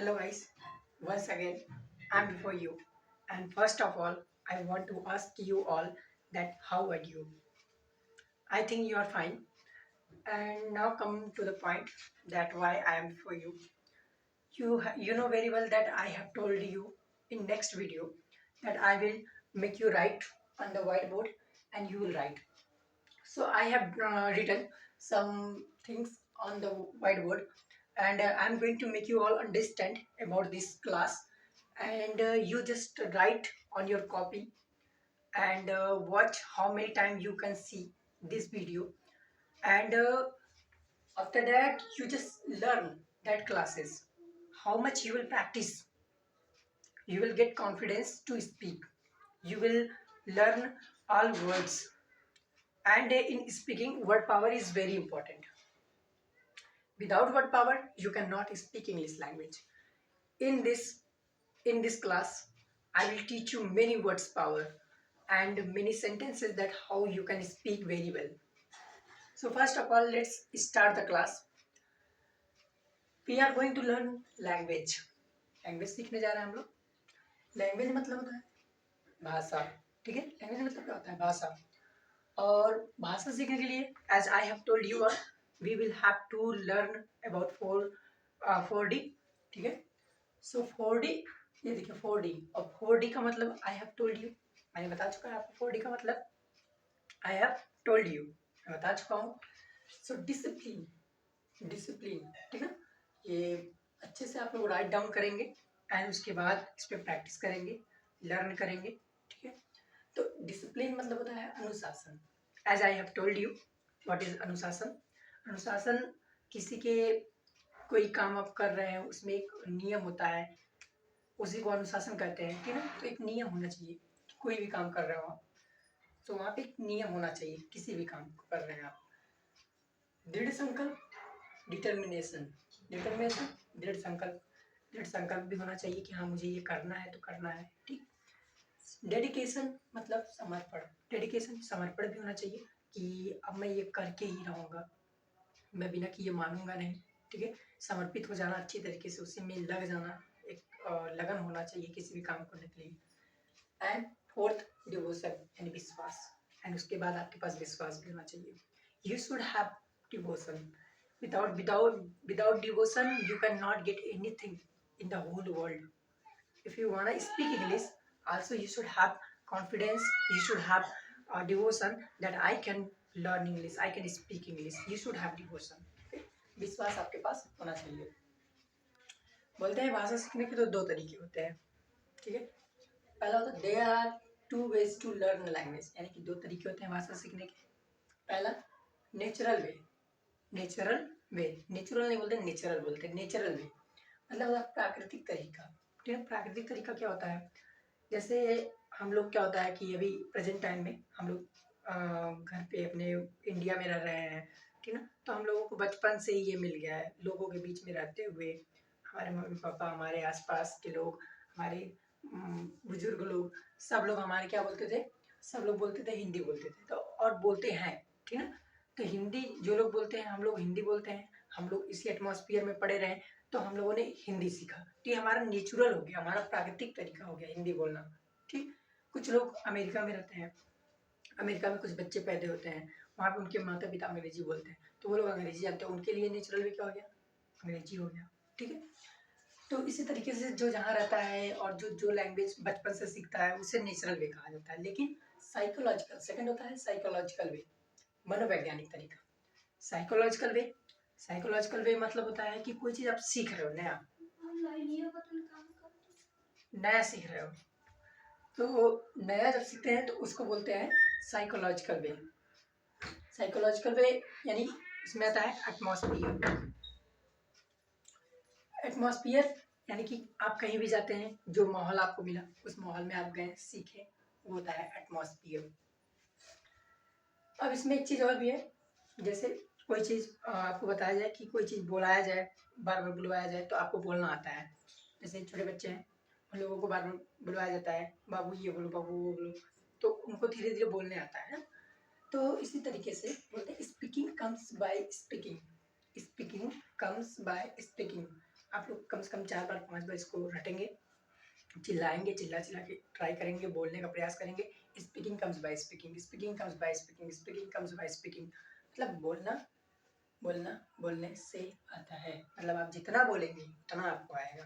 Hello guys, once again I'm before you, and first of all I want to ask you all that how are you? I think you are fine, and now come to the point that why I am before you. You know very well that I have told you in next video that I will make you write on the whiteboard and you will write. So I have written some things on the whiteboard, and I'm going to make you all understand about this class. And you just write on your copy and watch how many times you can see this video. And after that, you just learn that classes. How much you will practice, you will get confidence to speak. You will learn all words. And in speaking, word power is very important. Without word power you cannot speak English language. In this in this class I will teach you many words power and many sentences that how you can speak very well. So first of all, let's start the class. We are going to learn language. Language सीखने जा रहे हैं हम लोग. Language मतलब होता है भाषा. ठीक है, लैंग्वेज मतलब क्या होता है? भाषा. और भाषा सीखने के लिए as I have told you we will have to learn about four D. ठीक है, सो 4D, ये देखिए 4D. और 4D का मतलब आई हैव टोल्ड यू, मैंने बता चुका है आपको 4D का मतलब. आई हैव टोल्ड यू, मैं बता चुका हूँ. So discipline, discipline. ठीक है, ये अच्छे से आप लोग राइट डाउन करेंगे एंड उसके बाद इस पर प्रैक्टिस करेंगे, लर्न करेंगे. ठीक है, तो डिसिप्लिन मतलब होता है अनुशासन. As I have told you what is anushasan. अनुशासन किसी के कोई काम आप कर रहे हैं उसमें एक नियम होता है, उसी को अनुशासन कहते हैं. ठीक है, तो एक नियम होना चाहिए. कोई भी काम कर रहे हो आप तो वहाँ पे एक नियम होना चाहिए. किसी भी काम को कर रहे हैं आप. दृढ़ संकल्प, डिटर्मिनेशन. डिटर्मिनेशन, दृढ़ संकल्प. दृढ़ संकल्प भी होना चाहिए कि हाँ मुझे ये करना है तो करना है. ठीक. डेडिकेशन मतलब समर्पण. डेडिकेशन, समर्पण भी होना चाहिए कि अब मैं ये करके ही रहूँगा, मैं बिना किए मानूंगा नहीं. ठीक है, समर्पित हो जाना अच्छी तरीके से, उसी में लग जाना. एक लगन होना चाहिए किसी भी काम करने के लिए. एंड फोर्थ, डिवोशन यानी विश्वास. एंड उसके बाद आपके पास विश्वास भी होना चाहिए. You should have devotion. without devotion you cannot get anything in the whole world. If you want to speak English, also you should have confidence, you should have devotion that I can learn English, I can speak English. You should have devotion. Okay? विश्वास आपके पास होना चाहिए. बोलते हैं भाषा सीखने के तो दो तरीके होते हैं. ठीक है, पहला होता है there are two ways to learn language, यानी कि दो तरीके होते हैं भाषा सीखने के. पहला natural way. Natural way, natural नहीं बोलते, नेचुरल बोलते हैं. नेचुरल वे मतलब प्राकृतिक तरीका. ठीक है, प्राकृतिक तरीका क्या होता है? जैसे हम लोग क्या होता है कि अभी प्रेजेंट टाइम में हम लोग घर पे अपने इंडिया में रह रहे हैं. ठीक है, तो हम लोगों को बचपन से ही ये मिल गया है. लोगों के बीच में रहते हुए हमारे मम्मी पापा, हमारे आसपास के लोग, हमारे बुजुर्ग लोग, सब लोग हमारे क्या बोलते थे? सब लोग बोलते थे हिंदी बोलते थे. तो और बोलते हैं. ठीक है, तो हिंदी जो लोग बोलते हैं, हम लोग हिंदी बोलते हैं. हम लोग इसी एटमॉस्फेयर में पड़े रहे तो हम लोगों ने हिंदी सीखा. तो ये हमारा नेचुरल हो गया, हमारा प्राकृतिक तरीका हो गया हिंदी बोलना. ठीक. कुछ लोग अमेरिका में रहते हैं, अमेरिका में कुछ बच्चे पैदा होते हैं, वहाँ पे उनके माता पिता अंग्रेजी बोलते हैं तो वो लोग अंग्रेजी जानते हैं, उनके लिए नेचुरल वे क्या हो गया? अंग्रेजी हो गया. ठीक है, तो इसी तरीके से जो जहाँ रहता है और जो जो लैंग्वेज बचपन से सीखता है उसे नेचुरल वे कहा जाता है. लेकिन साइकोलॉजिकल सेकंड होता है, साइकोलॉजिकल वे, मनोवैज्ञानिक तरीका. साइकोलॉजिकल वे, साइकोलॉजिकल वे मतलब होता है कि कोई चीज़ आप सीख रहे हो, नया नया सीख रहे हो. तो नया जब सीखते हैं तो उसको बोलते हैं साइकोलॉजिकल वे. साइकोलॉजिकल वे यानी इसमें आता है एटमॉस्फियर. एटमॉस्फियर यानी कि आप कहीं भी जाते हैं, जो माहौल आपको मिला उस माहौल में आप गए, सीखे, वो होता है एटमॉस्फियर. अब इसमें एक चीज़ और भी है. जैसे कोई चीज़ आपको बताया जाए कि कोई चीज़ बोलाया जाए, बार बार बुलवाया जाए तो आपको बोलना आता है. जैसे छोटे बच्चे हैं, उन लोगों को बार बार बुलवाया जाता है, बाबू ये बोलो, बाबू वो बोलो, तो उनको धीरे धीरे बोलने आता है. तो इसी तरीके से बोलते हैं speaking comes by speaking. Speaking comes by speaking. आप लोग कम से कम 4 बार 5 बार इसको रटेंगे, चिल्लाएंगे, चिल्ला चिल्ला के ट्राई करेंगे, बोलने का प्रयास करेंगे। Speaking comes by speaking, speaking comes by speaking, speaking comes by speaking. मतलब बोलना बोलना बोलने से आता है। मतलब आप जितना बोलेंगे उतना आपको आएगा,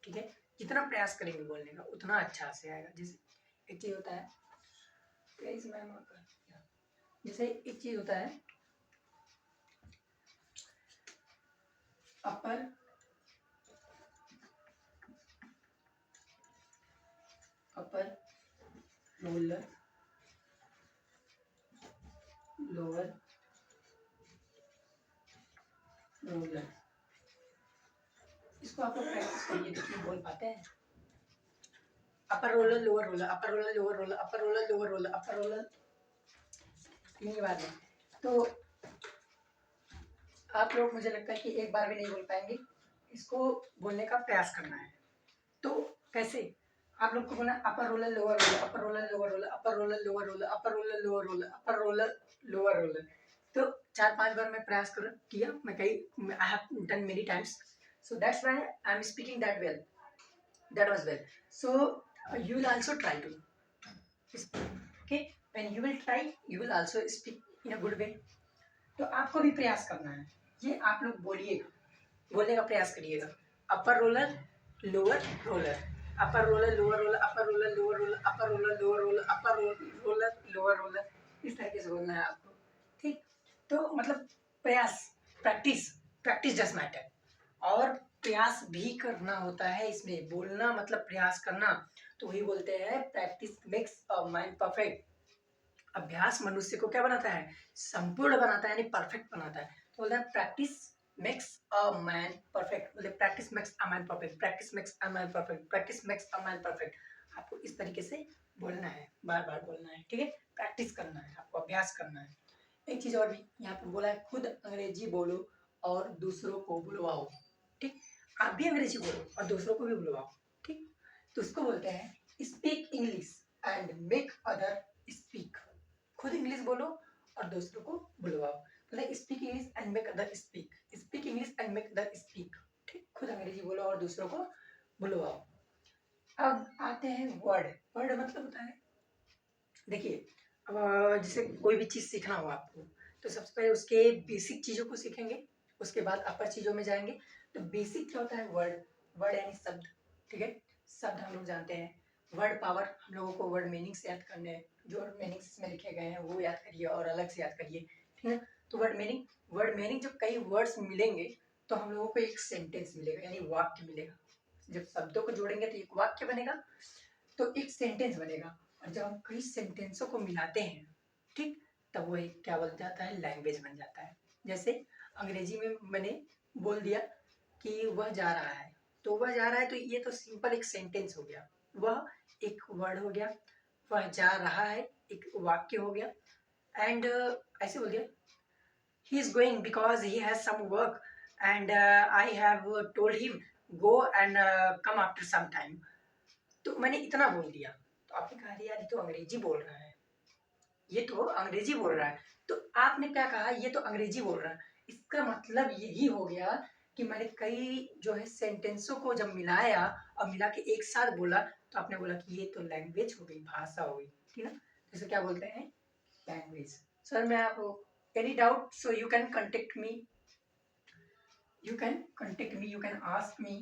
ठीक है। जितना प्रयास करेंगे बोलने का उतना अच्छा से आएगा। जैसे एक चीज होता है, जैसे एक चीज होता है अपर अपर रोलर लोअर रोलर, इसको आप लोग प्रैक्टिस करिए, देखिए बोल पाते हैं। Upper roller lower roller, upper roller lower roller, upper roller lower roller, upper roller, तीन बार में। तो आप लोग मुझे लगता है कि एक बार भी नहीं बोल पाएंगे, इसको बोलने का प्रयास करना है। तो कैसे आप लोग को बोलना, upper roller lower roller, upper roller lower roller, upper roller lower roller, upper roller lower roller, upper roller lower roller. तो 4-5 बार मैं प्रयास किया, मैं कई I have done many times, so that's why I'm speaking that well, that was well. So you will also try to speak, okay, when you will try you will also speak in a good way. तो आपको भी प्रयास करना है, ये आप लोग बोलिएगा, बोलने का प्रयास करिएगा। Upper roller lower roller, upper roller lower roller, upper roller lower roller, upper roller lower roller, upper roller lower roller, इस तरीके से बोलना है आपको, ठीक। तो मतलब प्रयास, प्रैक्टिस, प्रैक्टिस जस्ट मैटर, और प्रयास भी करना होता है इसमें। बोलना मतलब प्रयास करना, तो वही बोलते हैं practice makes a mind perfect. अभ्यास मनुष्य को क्या बनाता है, संपूर्ण बनाता है, यानी परफेक्ट बनाता है। तो बोलते हैं practice makes a man perfect, बोले practice makes a man perfect, practice makes a man perfect, practice makes a man perfect. आपको इस तरीके से बोलना है, बार बार बोलना है, ठीक है। प्रैक्टिस करना है, आपको अभ्यास करना है। एक चीज और भी यहाँ पे बोला है, खुद अंग्रेजी बोलो और दूसरों को बुलवाओ, ठीक। आप भी अंग्रेजी बोलो और दूसरों को भी बुलवाओ, ठीक। तो उसको बोलते हैं speak English and make other speak. खुद इंग्लिश बोलो और दूसरों को बुलवाओ, मतलब speak English and make other speak, speak English and make other speak, ठीक। खुद अंग्रेजी बोलो और दूसरों को बुलवाओ। अब आते हैं वर्ड। वर्ड मतलब होता है, देखिए जैसे कोई भी चीज़ सीखना हो आपको, तो सबसे पहले उसके बेसिक चीज़ों को सीखेंगे, उसके बाद अपर चीज़ों में जाएंगे। तो बेसिक क्या होता है, वर्ड, वर्ड यानी शब्द, ठीक है। शब्द हम लोग जानते हैं। वर्ड पावर, हम लोगों को वर्ड मीनिंग्स याद करने हैं, जो मीनिंग्स इसमें लिखे गए हैं वो याद करिए और अलग से याद करिए, ठीक है। तो वर्ड मीनिंग जब कई वर्ड्स मिलेंगे तो हम लोगों को एक सेंटेंस मिलेगा, यानी वाक्य मिलेगा। जब शब्दों को जोड़ेंगे तो एक वाक्य बनेगा, तो एक सेंटेंस बनेगा। और जब हम कई सेंटेंसों को मिलाते हैं, ठीक, तब वो एक क्या बन जाता है, लैंग्वेज बन जाता है। जैसे अंग्रेजी में मैंने बोल दिया कि वह जा रहा है, तो वह जा रहा है, तो ये तो सिंपल एक सेंटेंस हो गया, वह एक वर्ड हो गया, वह जा रहा है एक वाक्य हो गया। एंड ऐसे बोल दिया, he is going because he has some work and I have told him go and come after some time। तो मैंने इतना बोल दिया, तो आपने कहा यार ये तो अंग्रेजी बोल रहा है, ये तो अंग्रेजी बोल रहा है। तो आपने क्या कहा, ये तो अंग्रेजी बोल रहा है, इसका मतलब यही हो गया कि मैंने कई जो है सेंटेंसों को जब मिलाया और मिला के एक साथ बोला, तो आपने बोला कि ये तो लैंग्वेज हो गई, भाषा हो गई, ठीक है। जैसे क्या बोलते हैं, लैंग्वेज। सर मैं आपको, any doubt, so you can contact me, you can ask me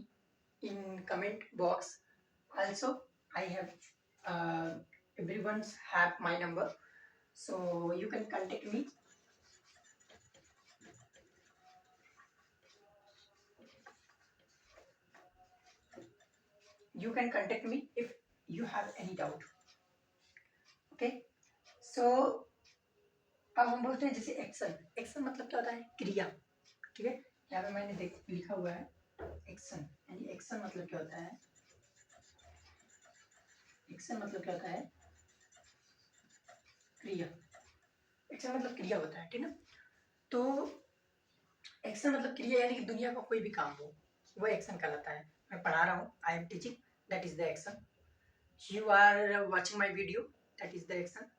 in comment box. Also I have everyone's have my number, so you can contact me. You can contact me if you have any doubt, okay। so अब हम बोलते हैं जैसे action. Action मतलब क्या होता है, क्रिया, ठीक है। यहाँ पे मैंने लिखा हुआ है एक्शन, यानी एक्शन मतलब क्या होता है, एक्शन मतलब क्या होता है, क्रिया। एक्शन मतलब क्रिया होता है, ठीक है। तो एक्शन मतलब क्रिया, यानी कि दुनिया का कोई भी काम हो वो एक्शन कहलाता है। मैं पढ़ा रहा हूँ, I am teaching, that is the action. You are watching my video, that is the action.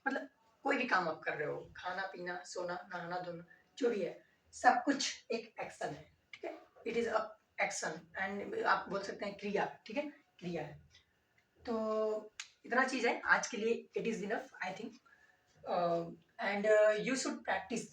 मतलब कोई भी काम आप कर रहे हो, खाना पीना सोना नहाना धोना जो भी है, सब कुछ एक एक्शन है, ठीक है। It is a action and आप बोल सकते हैं क्रिया, ठीक है, क्रिया है। तो इतना चीज़ है आज के लिए, it is enough I think. And you should practice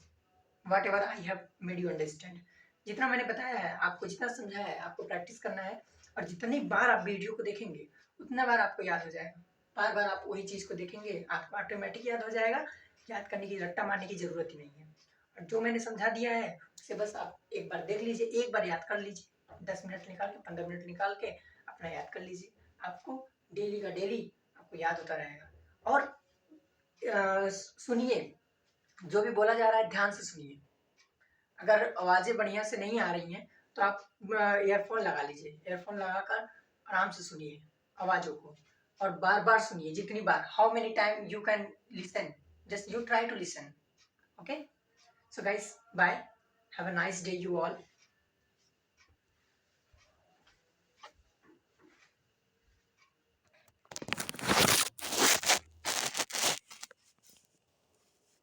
what ever I have made you understand. जितना मैंने बताया है आपको, जितना समझाया है आपको, प्रैक्टिस करना है, और जितनी बार आप वीडियो को देखेंगे उतना बार आपको याद हो जाएगा। बार बार आप वही चीज़ को देखेंगे, आपको ऑटोमेटिक याद हो जाएगा। याद करने की, रट्टा मारने की ज़रूरत ही नहीं है। और जो मैंने समझा दिया है उसे बस आप एक बार देख लीजिए, एक बार याद कर लीजिए, 10 मिनट निकाल के, 15 मिनट निकाल के अपना याद कर लीजिए। आपको डेली का डेली आपको याद होता रहेगा। और सुनिए, जो भी बोला जा रहा है ध्यान से सुनिए। अगर आवाज़ें बढ़िया से नहीं आ रही हैं तो आप ईयरफोन लगा लीजिए, ईयरफोन लगाकर आराम से सुनिए आवाज़ों को, और बार बार सुनिए, जितनी बार, how many time you can listen, just you try to listen. Okay, so guys, bye, have a nice day you all.